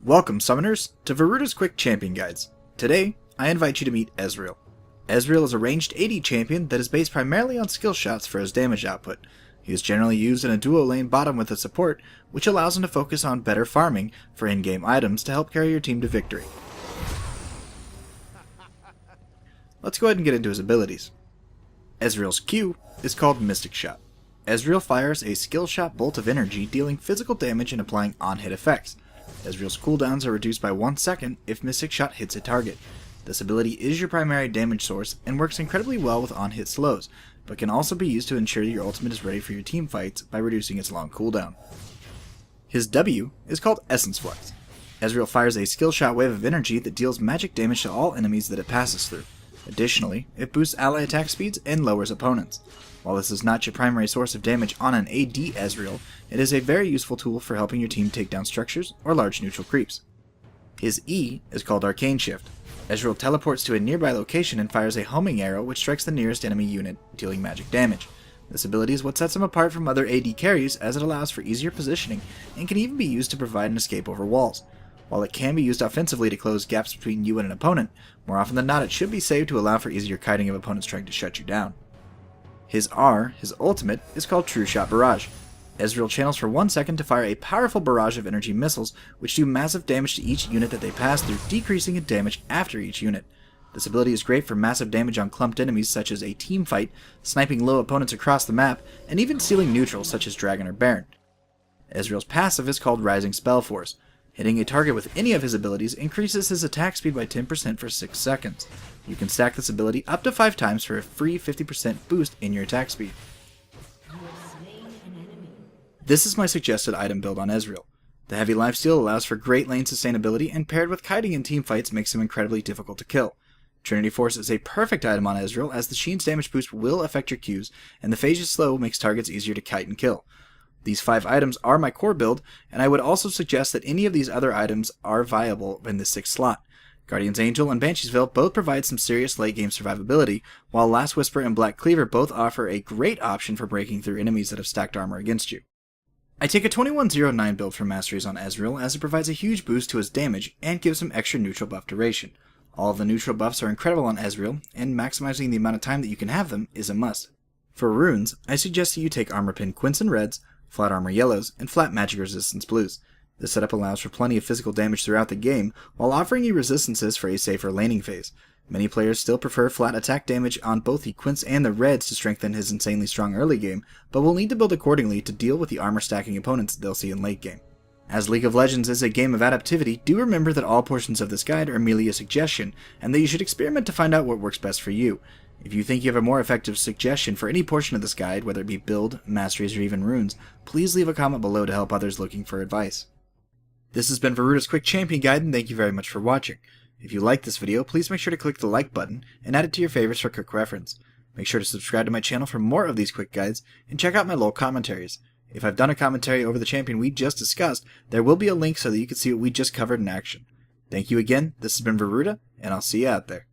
Welcome, Summoners, to Veruda's Quick Champion Guides. Today, I invite you to meet Ezreal. Ezreal is a ranged AD champion that is based primarily on skill shots for his damage output. He is generally used in a duo lane bottom with a support, which allows him to focus on better farming for in-game items to help carry your team to victory. Let's go ahead and get into his abilities. Ezreal's Q is called Mystic Shot. Ezreal fires a skill shot bolt of energy, dealing physical damage and applying on-hit effects. Ezreal's cooldowns are reduced by 1 second if Mystic Shot hits a target. This ability is your primary damage source and works incredibly well with on-hit slows, but can also be used to ensure your ultimate is ready for your team fights by reducing its long cooldown. His W is called Essence Flux. Ezreal fires a skill shot wave of energy that deals magic damage to all enemies that it passes through. Additionally, it boosts ally attack speeds and lowers opponents. While this is not your primary source of damage on an AD Ezreal, it is a very useful tool for helping your team take down structures or large neutral creeps. His E is called Arcane Shift. Ezreal teleports to a nearby location and fires a homing arrow which strikes the nearest enemy unit, dealing magic damage. This ability is what sets him apart from other AD carries, as it allows for easier positioning and can even be used to provide an escape over walls. While it can be used offensively to close gaps between you and an opponent, more often than not it should be saved to allow for easier kiting of opponents trying to shut you down. His R, his ultimate, is called True Shot Barrage. Ezreal channels for 1 second to fire a powerful barrage of energy missiles, which do massive damage to each unit that they pass through, decreasing in damage after each unit. This ability is great for massive damage on clumped enemies such as a team fight, sniping low opponents across the map, and even stealing neutrals such as Dragon or Baron. Ezreal's passive is called Rising Spell Force. Hitting a target with any of his abilities increases his attack speed by 10% for 6 seconds. You can stack this ability up to 5 times for a free 50% boost in your attack speed. This is my suggested item build on Ezreal. The heavy lifesteal allows for great lane sustainability, and paired with kiting in teamfights makes him incredibly difficult to kill. Trinity Force is a perfect item on Ezreal, as the Sheen's damage boost will affect your Qs, and the Phase's slow makes targets easier to kite and kill. These 5 items are my core build, and I would also suggest that any of these other items are viable in the 6th slot. Guardian's Angel and Banshee's Veil both provide some serious late game survivability, while Last Whisper and Black Cleaver both offer a great option for breaking through enemies that have stacked armor against you. I take a 2109 build for Masteries on Ezreal, as it provides a huge boost to his damage and gives him extra neutral buff duration. All of the neutral buffs are incredible on Ezreal, and maximizing the amount of time that you can have them is a must. For runes, I suggest that you take Armor Pin Quinson Reds, Flat Armor Yellows, and Flat Magic Resistance Blues. This setup allows for plenty of physical damage throughout the game, while offering you resistances for a safer laning phase. Many players still prefer flat attack damage on both the Quince and the Reds to strengthen his insanely strong early game, but will need to build accordingly to deal with the armor stacking opponents they'll see in late game. As League of Legends is a game of adaptivity, do remember that all portions of this guide are merely a suggestion, and that you should experiment to find out what works best for you. If you think you have a more effective suggestion for any portion of this guide, whether it be build, masteries, or even runes, please leave a comment below to help others looking for advice. This has been Veruda's Quick Champion Guide, and thank you very much for watching. If you liked this video, please make sure to click the like button and add it to your favorites for quick reference. Make sure to subscribe to my channel for more of these quick guides, and check out my LoL commentaries. If I've done a commentary over the champion we just discussed, there will be a link so that you can see what we just covered in action. Thank you again, this has been Veruda, and I'll see you out there.